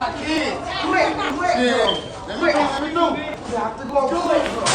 Quick, quick, girl. Quick. Let me know. You have to go quick, girl.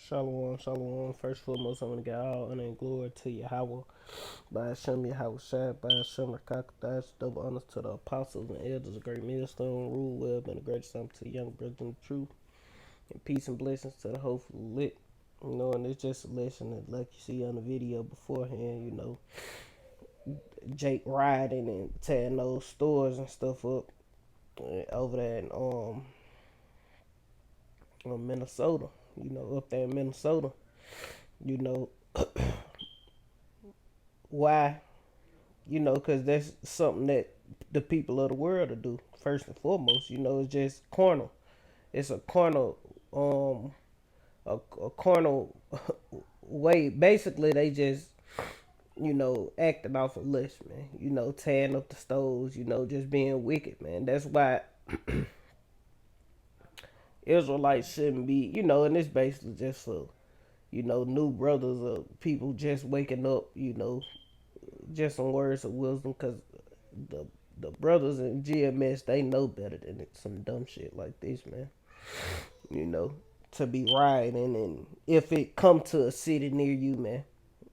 Shalom, shalom. First and foremost, I'm going to get all honor and glory to Yahweh. By Hashem Yahweh Shai, by Hashem Rakakadash, double honors to the apostles and elders, a great millstone, rule well, and a great son to the young brothers in the truth. And peace and blessings to the hopeful lit. You know, and it's just a lesson that, like you see on the video beforehand, you know, Jake riding and tearing those stores and stuff up over there in Minnesota. You know, up there in Minnesota. You know, why? You know, because that's something that the people of the world will do first and foremost. You know, it's just carnal. It's a carnal, a carnal way. Basically, they just, you know, acting off of lust, man. You know, tearing up the stores. You know, just being wicked, man. That's why Israelites shouldn't be. You know, and it's basically just for, you know, new brothers or people just waking up. You know, just some words of wisdom, because the the brothers in GMS, they know better than some dumb shit like this, man. You know, to be riding, and if it come to a city near you, man,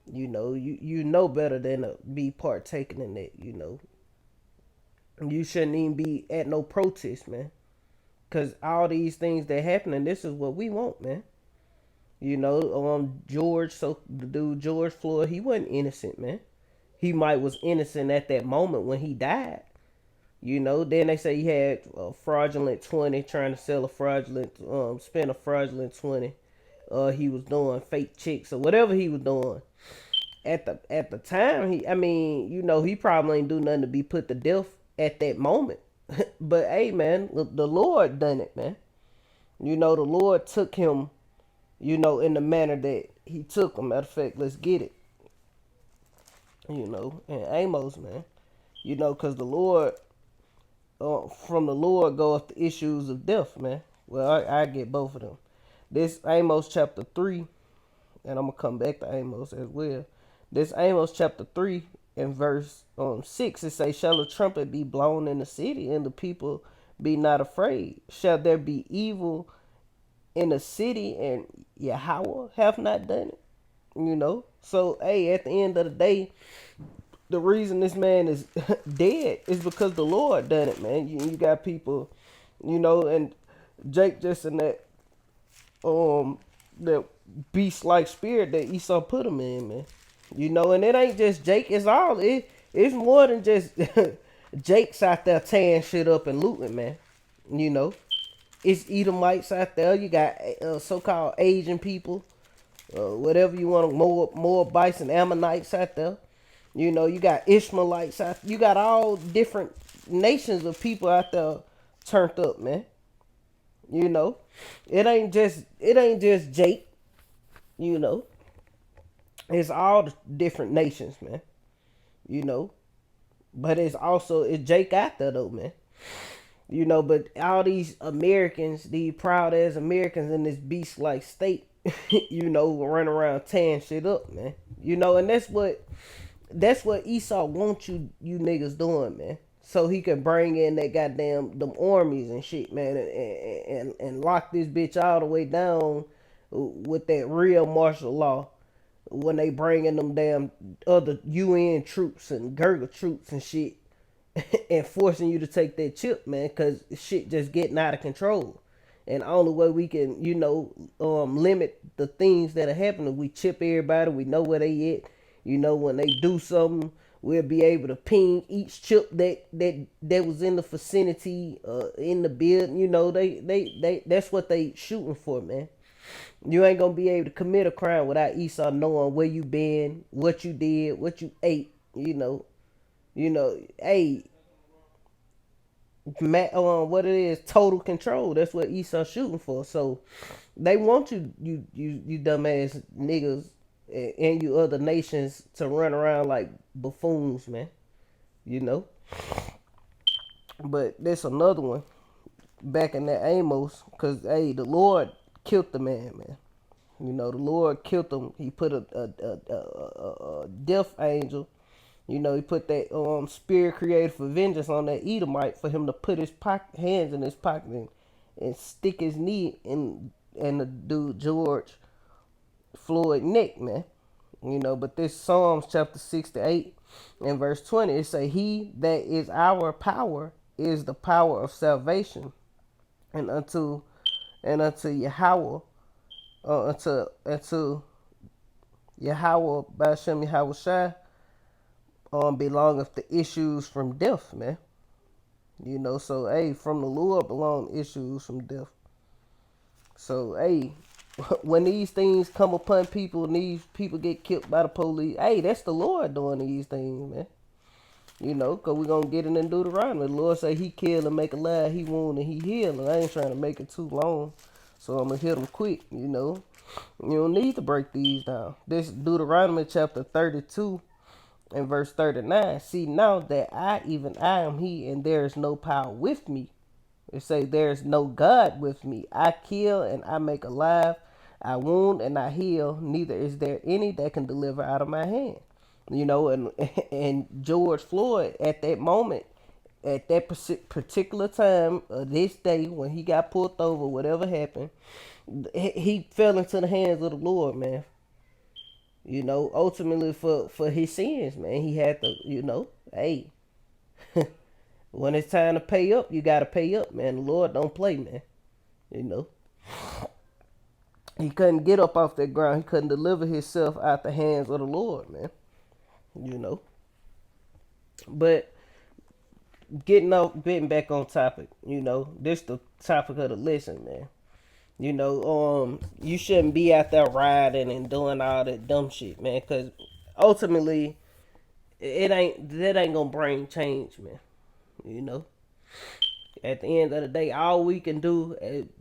you know, you know better than to be partaking in that. You know, you shouldn't even be at no protest, man, because all these things that happen, and this is what we want, man. You know, George, so the dude George Floyd, he wasn't innocent, man. He might was innocent at that moment when he died. You know, then they say he had a fraudulent 20, trying to sell a fraudulent, spend a fraudulent 20. He was doing fake chicks or whatever he was doing. At the time, I mean, you know, he probably ain't do nothing to be put to death at that moment. But hey, man, the Lord done it, man. You know, the Lord took him, you know, in the manner that he took him. Matter of fact, let's get it. You know, and Amos, man. You know, because the Lord, from the Lord goeth the issues of death, man. Well, I get both of them. This Amos chapter 3, and I'm going to come back to Amos as well. This Amos chapter 3 and verse 6, it says, shall a trumpet be blown in the city, and the people be not afraid? Shall there be evil in the city, and Yahweh have not done it? You know? So, hey, at the end of the day, the reason this man is dead is because the Lord done it, man. You got people, you know, and Jake just in that beast like spirit that Esau put him in, man. You know, and it ain't just Jake, it's more than just Jake's out there tearing shit up and looting, man. You know. it's Edomites out there. You got so-called Asian people, whatever you want, more Moabites and Ammonites out there. You know, you got Ishmaelites out. You got all different nations of people out there turned up, man. You know, it ain't just Jake. You know, it's all the different nations, man. You know, but it's Jake out there though, man. You know, but all these Americans, these proud ass Americans in this beast like state, you know, run around tearing shit up, man. You know, and that's what Esau wants you niggas doing, man. So he can bring in that goddamn them armies and shit, man, and lock this bitch all the way down with that real martial law when they bring in them damn other UN troops and Gurga troops and shit and forcing you to take that chip, man, because shit just getting out of control. And the only way we can, limit the things that are happening, we chip everybody. We know where they at. You know, when they do something, we'll be able to ping each chip that was in the vicinity, in the building. You know, they that's what they shooting for, man. You ain't gonna be able to commit a crime without Esau knowing where you been, what you did, what you ate. Hey, what it is, total control. That's what Esau shooting for. So they want you dumbass niggas and you other nations to run around like buffoons, man. You know. But there's another one back in that Amos, cause hey, the Lord killed the man. You know, the Lord killed him. He put a death angel. You know, he put that spirit created for vengeance on that Edomite for him to put his hands in his pocket and stick his knee in the dude George Floyd neck, man. You know, but this Psalms chapter 68 and verse 20, it say, "He that is our power is the power of salvation, and unto Yahweh, unto Yahweh Bashem Yahweh Shai, belongeth the issues from death, man." You know, so hey, from the Lord belong issues from death. So hey, when these things come upon people and these people get killed by the police, hey, that's the Lord doing these things, man. You know, because we're going to get it in Deuteronomy. The Lord say he kill and make alive, he wound and he heal. And I ain't trying to make it too long, so I'm going to hit them quick, you know. You don't need to break these down. This Deuteronomy chapter 32 and verse 39. "See now that even I am he, and there is no power with me. It say there is no God with me. I kill and I make alive. I wound and I heal. Neither is there any that can deliver out of my hand." You know, and George Floyd at that moment, at that particular time of this day when he got pulled over, whatever happened, he fell into the hands of the Lord, man. You know, ultimately for his sins, man. He had to, hey, when it's time to pay up, you gotta pay up, man. The Lord don't play, man. You know. He couldn't get up off that ground. He couldn't deliver himself out the hands of the Lord, man. You know. But getting back on topic, this the topic of the lesson, man. You shouldn't be out there riding and doing all that dumb shit, man, because ultimately that ain't gonna bring change, man. You know, at the end of the day, all we can do,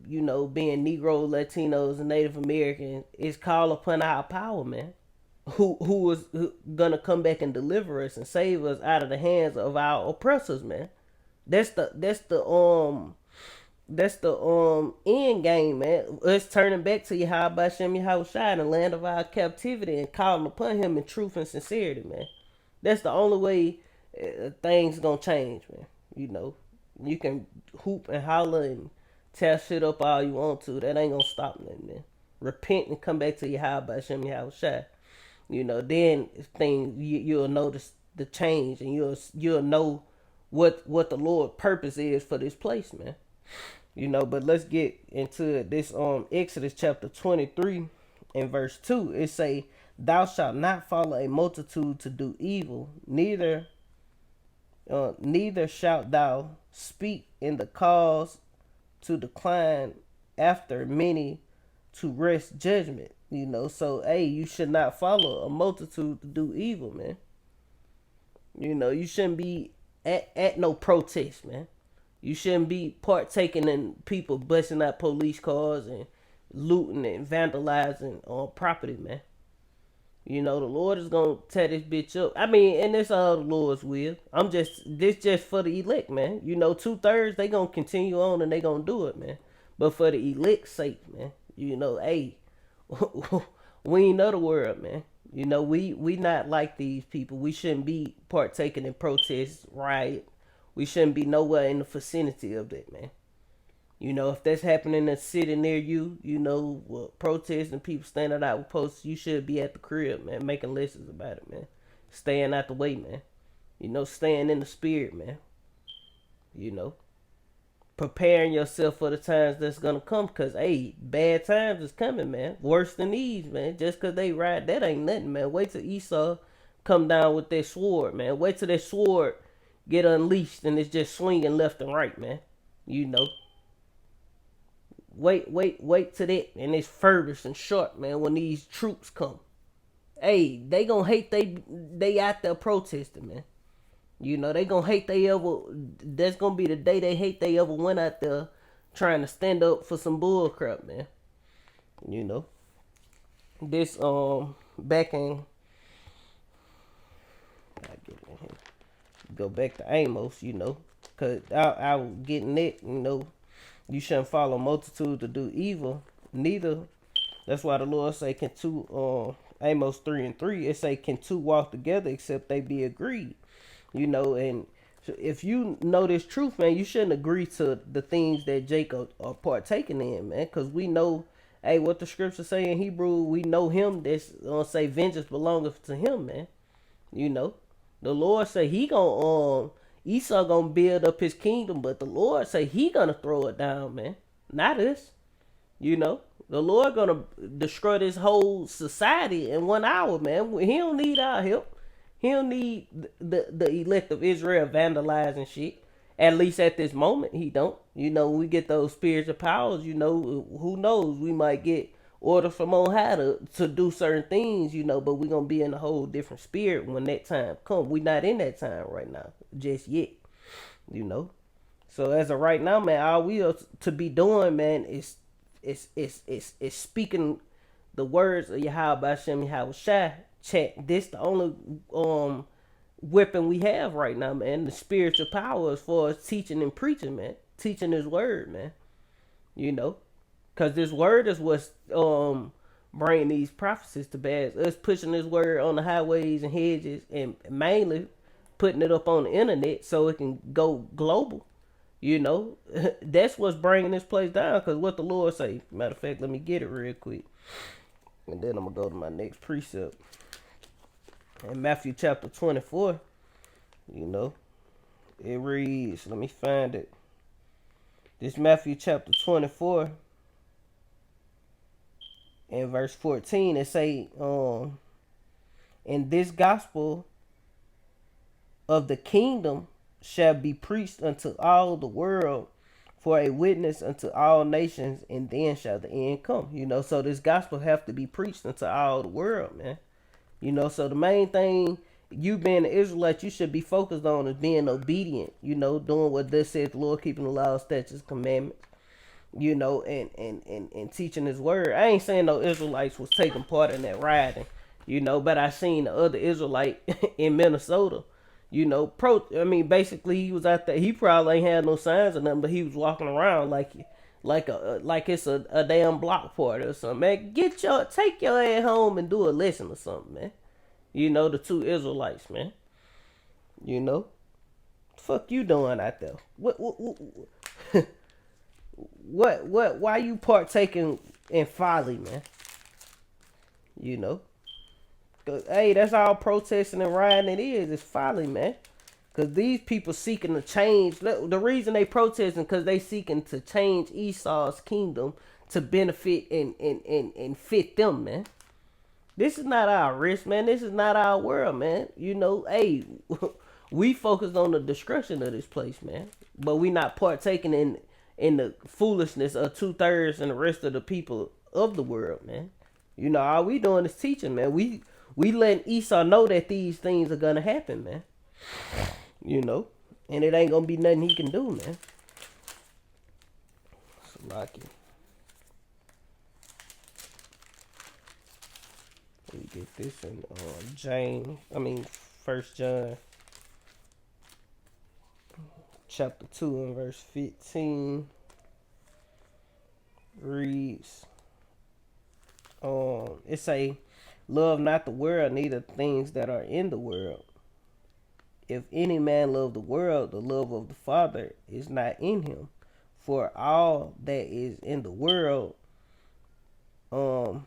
being Negro, Latinos, and Native Americans, is call upon our power, man. Who is gonna come back and deliver us and save us out of the hands of our oppressors, man. That's the end game, man. Us turning back to Yahweh Shem Yahweh Shai in the land of our captivity and calling upon him in truth and sincerity, man. That's the only way things gonna change, man. You know, you can hoop and holler and tear shit up all you want to. That ain't gonna stop nothing, man. Repent and come back to Yahweh Shem Yahweh Shai. Then you'll notice the change, and you'll know what the Lord purpose is for this place, man. But let's get into this Exodus chapter 23 and verse 2. It say, "Thou shalt not follow a multitude to do evil, neither shalt thou speak in the cause to decline after many to rest judgment. So hey, you should not follow a multitude to do evil, man. You shouldn't be at no protest, man. You shouldn't be partaking in people busting out police cars and looting and vandalizing on property, man. The Lord is gonna tear this bitch up. I mean, and it's all the Lord's will. This just for the elect, man. 2/3 they gonna continue on and they gonna do it, man. But for the elect's sake, man. Hey, we ain't know the world, man. We not like these people. We shouldn't be partaking in protests, riot. We shouldn't be nowhere in the vicinity of that, man. If that's happening in a city near you, protests and people standing out with posters, you should be at the crib, man, making lessons about it, man. Staying out the way, man. Staying in the spirit, man. Preparing yourself for the times that's gonna come, cause hey, bad times is coming, man. Worse than these, man. Just cause they ride, that ain't nothing, man. Wait till Esau come down with that sword, man. Wait till that sword get unleashed and it's just swinging left and right, man. Wait till that, and it's furthest and short, man. When these troops come, hey, they gonna hate they out there protesting, man. They gonna hate they ever. That's gonna be the day they hate they ever went out there trying to stand up for some bull crap, man. This back in. I get in here. Go back to Amos, cause I was getting it, You shouldn't follow multitude to do evil, neither. That's why the Lord say, can two, Amos 3:3, it say, can two walk together except they be agreed? And if you know this truth, man, you shouldn't agree to the things that Jacob are partaking in, man, because we know, hey, what the scripture say in Hebrew, we know him that's gonna say vengeance belongeth to him, man. The Lord say he gonna Esau gonna build up his kingdom, but the Lord say he gonna throw it down, man. Not us. The Lord gonna destroy this whole society in 1 hour, man. He don't need our help. He don't need the elect of Israel vandalizing shit. At least at this moment, he don't. We get those spiritual powers, who knows? We might get orders from on high to do certain things, but we gonna be in a whole different spirit when that time come. We not in that time right now, just yet, So as of right now, man, all we are to be doing, man, is speaking the words of Yahweh Hashem Yahweh Shai. Chat. This the only weapon we have right now, man. The spiritual power as far as teaching and preaching, man. Teaching his word, man. Cause this word is what's bringing these prophecies to pass. Us pushing this word on the highways and hedges, and mainly putting it up on the internet so it can go global. That's what's bringing this place down. Cause what the Lord say. Matter of fact, let me get it real quick, and then I'm gonna go to my next precept. In Matthew chapter 24, it reads, let me find it. This Matthew chapter 24 and verse 14, it say, and this gospel of the kingdom shall be preached unto all the world for a witness unto all nations, and then shall the end come. So this gospel have to be preached unto all the world, man. So the main thing, you being an Israelite, you should be focused on is being obedient, doing what thus saith the Lord, keeping the law, statutes, commandments, and teaching his word. I ain't saying no Israelites was taking part in that rioting, but I seen the other Israelite in Minnesota, basically he was out there, he probably ain't had no signs or nothing, but he was walking around like it's a damn block party or something, man. Take your ass home and do a lesson or something, man. The two Israelites, man. Fuck you doing out there? What why you partaking in folly, man? Hey, that's all protesting and rioting it is. It's folly, man. Because these people seeking to change. The reason they protesting because they seeking to change Esau's kingdom to benefit and fit them, man. This is not our risk, man. This is not our world, man. Hey, we focused on the destruction of this place, man. But we not partaking in the foolishness of 2/3 and the rest of the people of the world, man. You know, all we doing is teaching, man. We letting Esau know that these things are gonna happen, man. You know, and it ain't gonna be nothing he can do, man. Lucky. We get this in First John chapter 2 and verse 15 reads, it say, love not the world, neither things that are in the world. If any man love the world, the love of the Father is not in him. For all that is in the world, the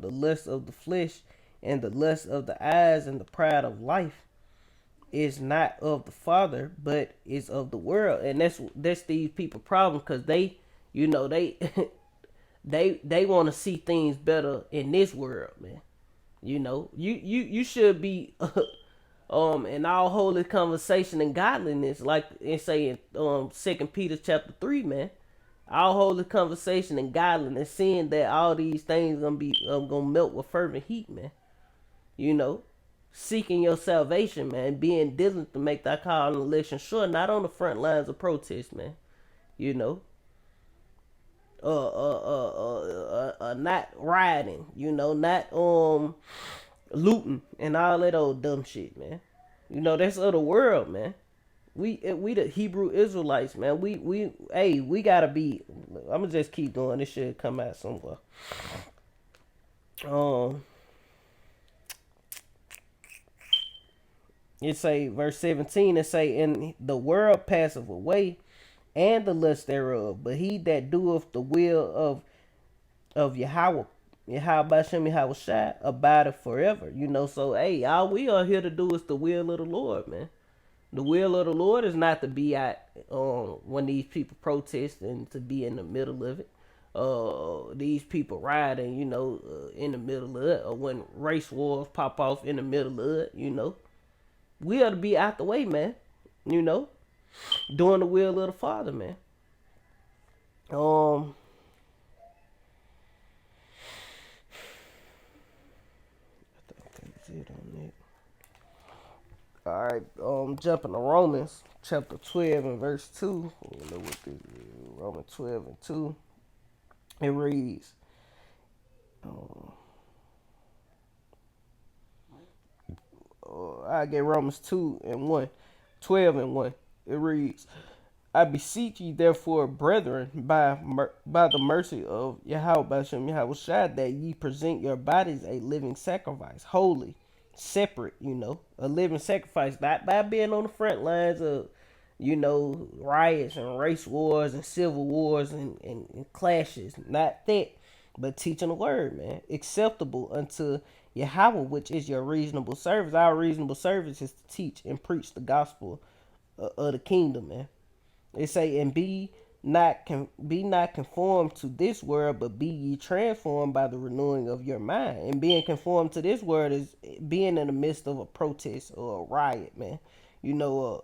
lust of the flesh and the lust of the eyes and the pride of life is not of the Father, but is of the world. And that's these people problem, because they, you know, they they want to see things better in this world, man. You know, you should be in all holy conversation and godliness, like it say in 2 Peter chapter 3, man. All holy conversation and godliness, seeing that all these things gonna be gonna melt with fervent heat, man. You know, seeking your salvation, man, being diligent to make that call and election sure, not on the front lines of protest, man. You know, not rioting, you know, not looting and all that old dumb shit, man. You know, that's of the world, man. We the Hebrew Israelites, man. We gotta be. I'm gonna just keep going. This should come out somewhere. It say verse 17. It say, "In the world passeth away, and the lust thereof, but he that doeth the will of Yahweh, Bashem Yahweh Shai, abideth forever." You know, so hey, all we are here to do is the will of the Lord, man. The will of the Lord is not to be at when these people protest and to be in the middle of it. These people rioting, you know, in the middle of it, or when race wars pop off in the middle of it, you know. We ought to be out the way, man. You know, doing the will of the Father, man. I think that's it on that. All right, jumping to Romans chapter 12 and verse 2. Romans 12 and 2. It reads, I get Romans 2 and 1, 12 and 1. It reads, I beseech ye therefore, brethren, by the mercy of Yahweh Bashem Yahweh Shai, that ye present your bodies a living sacrifice, holy, separate, you know, a living sacrifice, not by being on the front lines of, you know, riots and race wars and civil wars and clashes, not that, but teaching the word, man, acceptable unto Yahweh, which is your reasonable service. Our reasonable service is to teach and preach the gospel of the kingdom, man. They say, and be not conformed to this world, but be ye transformed by the renewing of your mind. And being conformed to this world is being in the midst of a protest or a riot, man. You know,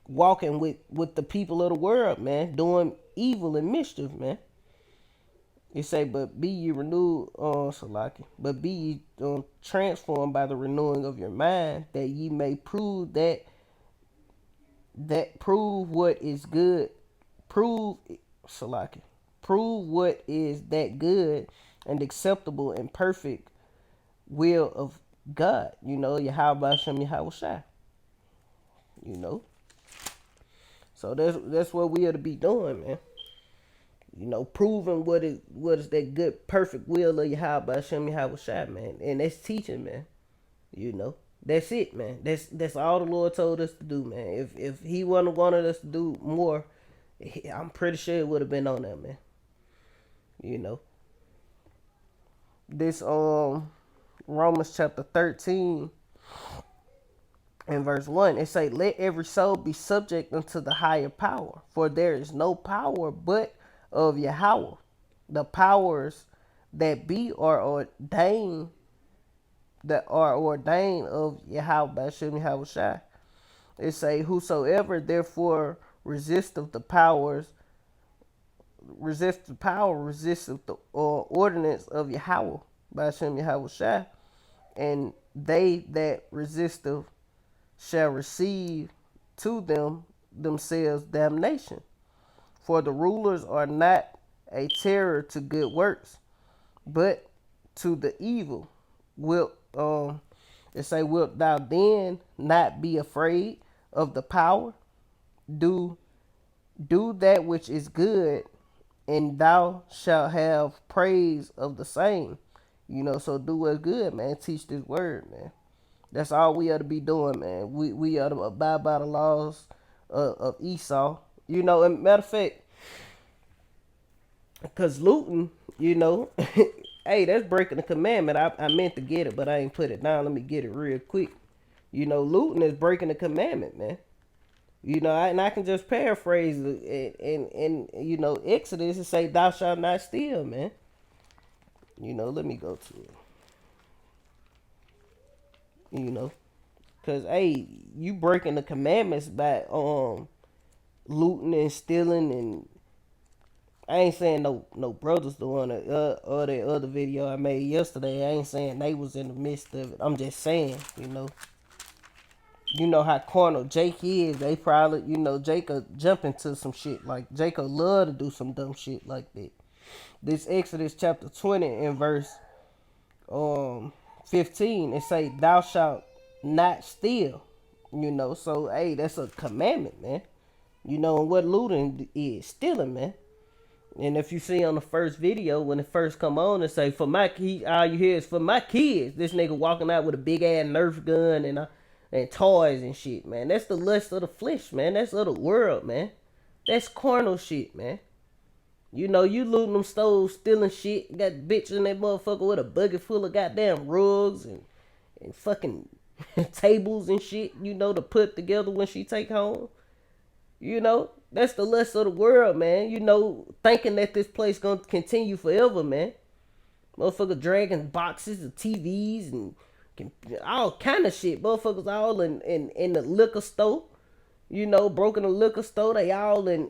walking with the people of the world, man, doing evil and mischief, man. It say, but be ye renewed, Salaki, but be ye transformed by the renewing of your mind, that ye may prove what is good, prove what is that good and acceptable and perfect will of God. You know, Yahweh Hashem Yahweh Shai. You know, so that's what we ought to be doing, man. You know, proving what is that good, perfect will of Yahweh Hashem Yahweh Shai, man. And that's teaching, man. You know, that's it, man. That's all the Lord told us to do, man. If He wouldn't wanted us to do more, I'm pretty sure it would have been on there, man. You know, this Romans chapter 13 and verse 1, it say, let every soul be subject unto the higher power, for there is no power but of Yahweh. The powers that be are ordained of Yahweh Bashem Yahweh Shai. It say, whosoever therefore resisteth the powers, resisteth the ordinance of Yahweh, by Hashem Yahweh Shai, and they that resisteth shall receive to themselves damnation. For the rulers are not a terror to good works, but to the evil. It say, wilt thou then not be afraid of the power? Do that which is good, and thou shalt have praise of the same. So do what's good, man. Teach this word, man. That's all we ought to be doing, man. We ought to abide by the laws of Esau. And matter of fact, because looting, hey, that's breaking the commandment. I meant to get it, but I ain't put it down. Let me get it real quick. Looting is breaking the commandment, man. And I can just paraphrase it in Exodus and say, thou shalt not steal, man. Let me go to it. Because, hey, you breaking the commandments by looting and stealing, and I ain't saying no brothers doing it or the other video I made yesterday. I ain't saying they was in the midst of it. I'm just saying, how carnal Jake is. They probably, Jake will jump into some shit. Like, Jake will love to do some dumb shit like that. This Exodus chapter 20 and verse 15, it say, thou shalt not steal. So, hey, that's a commandment, man. And what looting is? Stealing, man. And if you see on the first video, when it first come on, it say, for my kid, all you hear is for my kids. This nigga walking out with a big ass Nerf gun and toys and shit, man. That's the lust of the flesh, man. That's of the world, man. That's carnal shit, man. You looting them stores, stealing shit. Got bitch in that motherfucker with a bucket full of goddamn rugs and fucking tables and shit, to put together when she take home. That's the lust of the world, man. Thinking that this place gonna continue forever, man. Motherfucker dragging boxes of TVs and all kind of shit. Motherfuckers all in the liquor store. Broke in the liquor store. They all in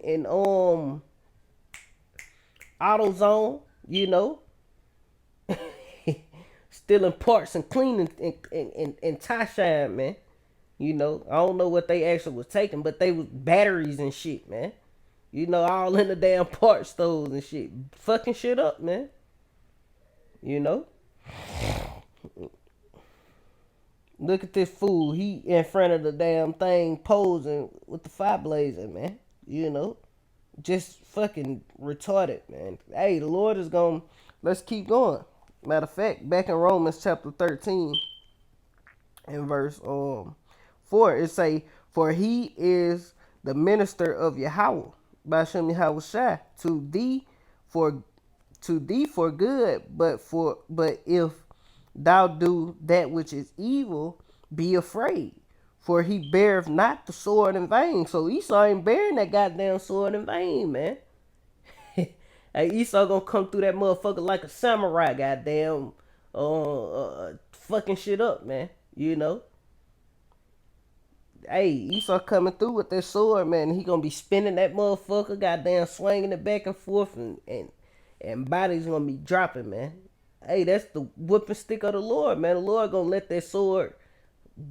AutoZone. Stealing parts and cleaning and tie shine, man. I don't know what they actually was taking, but they was batteries and shit, man. All in the damn part stores and shit. Fucking shit up, man. Look at this fool. He in front of the damn thing posing with the fire blazing, man. Just fucking retarded, man. Hey, the Lord is gonna, let's keep going. Matter of fact, back in Romans chapter 13 and verse 4, it say, for he is the minister of Yahweh, by Hashem Yahweh Shai, to thee for good, but if thou do that which is evil, be afraid, for he beareth not the sword in vain. So Esau ain't bearing that goddamn sword in vain, man. Hey, Esau gonna come through that motherfucker like a samurai, goddamn, fucking shit up, man. Hey, Esau coming through with that sword, man. He gonna be spinning that motherfucker, goddamn, swinging it back and forth, and bodies gonna be dropping, man. Hey, that's the whipping stick of the Lord, man. The Lord gonna let that sword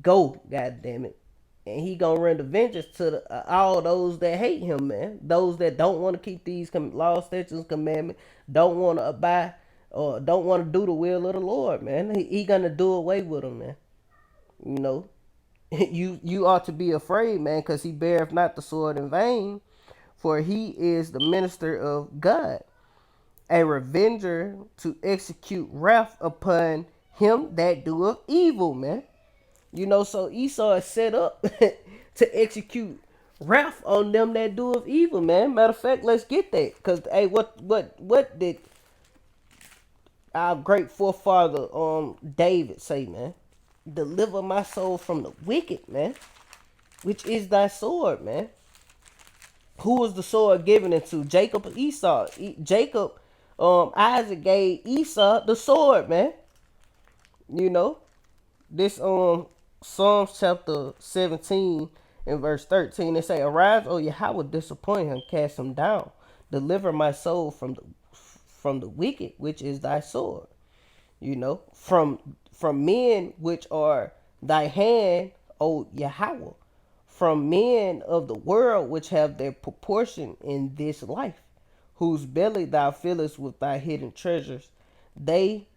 go, goddamn it, and he gonna render vengeance to all those that hate him, man. Those that don't want to keep these laws, statutes, commandments, don't want to abide or don't want to do the will of the Lord, man. He gonna do away with them, man. You ought to be afraid, man, because he beareth not the sword in vain, for he is the minister of God, a revenger to execute wrath upon him that doeth evil, man. So Esau is set up to execute wrath on them that doeth evil, man. Matter of fact, let's get that. Because, hey, what did our great forefather David say, man? Deliver my soul from the wicked, man, which is thy sword, man. Who was the sword given it to? Jacob or Esau? Isaac gave Esau the sword, man. This Psalms chapter 17 In verse 13, it say, "Arise, O Yahweh, disappoint him, cast him down. Deliver my soul from the wicked, which is thy sword." You know, from men which are thy hand, O Yahweh, from men of the world which have their proportion in this life, whose belly thou fillest with thy hidden treasures. They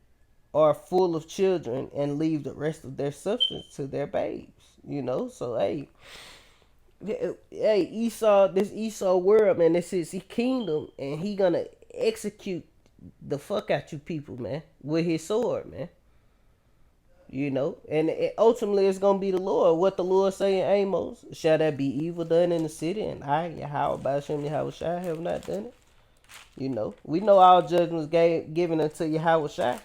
are full of children and leave the rest of their substance to their babes. You know, so hey, Esau, this Esau world, man, this is his kingdom, and he gonna execute the fuck out you people, man, with his sword, man. You know, and ultimately it's gonna be the Lord. What the Lord say in Amos: "Shall there be evil done in the city, and I, Yahweh, Ba'ashem Yahweh Shai, have not done it?" You know, we know all judgments given unto Yahweh Shai.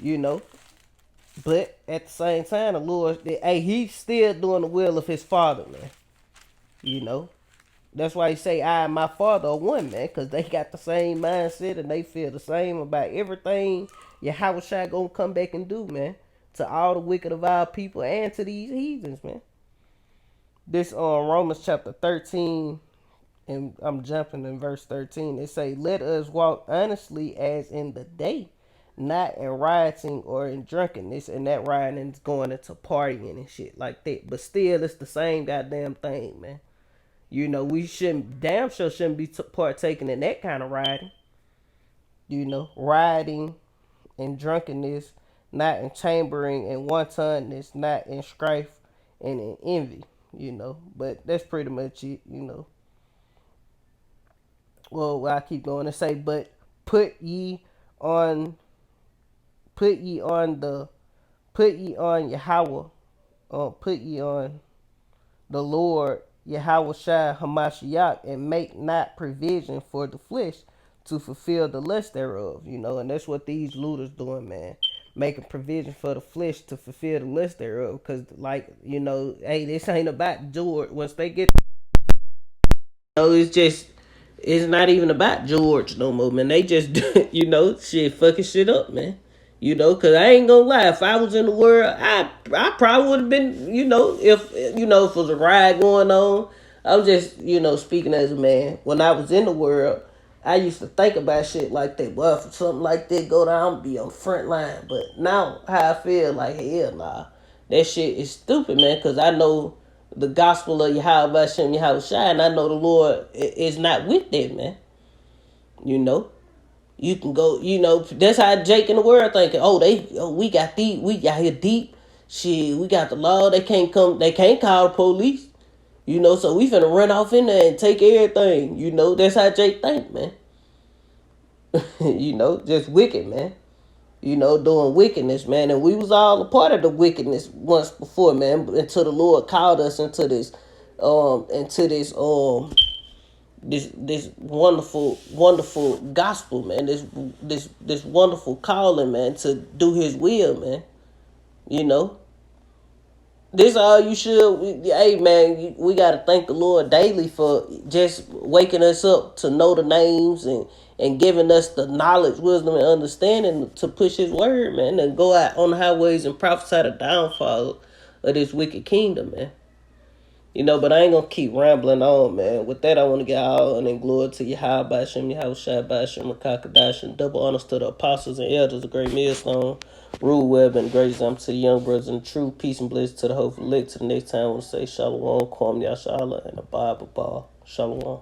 You know, but at the same time, the Lord, hey, he's still doing the will of his Father, man. You know, that's why he say, "I and my Father are one," man, because they got the same mindset and they feel the same about everything Yahweh Shai gonna come back and do, man, to all the wicked of our people and to these heathens, man. This Romans chapter 13, and I'm jumping in verse 13. It say, "Let us walk honestly as in the day, not in rioting or in drunkenness," and that rioting is going into partying and shit like that. But still, it's the same goddamn thing, man. You know, we shouldn't, damn sure shouldn't be partaking in that kind of rioting. You know, rioting and drunkenness, not in chambering and wantonness, not in strife and in envy. You know, but that's pretty much it. You know, well, I keep going to say, "But put ye on, put ye on the, put ye on Yahweh, put ye on the Lord Yahweh Shai Hamashiach, and make not provision for the flesh to fulfill the lust thereof." You know, and that's what these looters doing, man. Making provision for the flesh to fulfill the lust thereof. Because, like, you know, hey, this ain't about George. Once they get, you know, it's not even about George no more, man. They just, you know, shit, fucking shit up, man. You know, cause I ain't gonna lie, if I was in the world, I probably would have been, you know, if if it was a riot going on. I'm just, speaking as a man. When I was in the world, I used to think about shit like that. Well, if something like that go down, I'll be on the front line. But now, how I feel, like, hell nah, that shit is stupid, man. Cause I know the gospel of Yahweh Hashem Yahweh Shai, and I know the Lord is not with that, man. You know. You can go, that's how Jake in the world thinking, we got deep, we got here deep. Shit, we got the law, they can't call the police. So we finna run off in there and take everything. That's how Jake think, man. Just wicked, man. Doing wickedness, man. And we was all a part of the wickedness once before, man, until the Lord called us into this wonderful gospel, man. This wonderful calling, man, to do His will, man. This all you should. Hey, man, we gotta thank the Lord daily for just waking us up to know the names and giving us the knowledge, wisdom, and understanding to push His word, man, and go out on the highways and prophesy the downfall of this wicked kingdom, man. But I ain't gonna keep rambling on, man. With that, I want to get all honor and glory to Yahweh, Ba'ashem, Yahweh Shai, Ba'ashem, Rakakadash, and double honors to the apostles and elders, the great millstone, Rule Web, and great example to the young brothers and true peace and bliss to the hopeful elect. To the next time, we'll say Shalom, Kwam Yashala, and the Bible Ball. Shalom.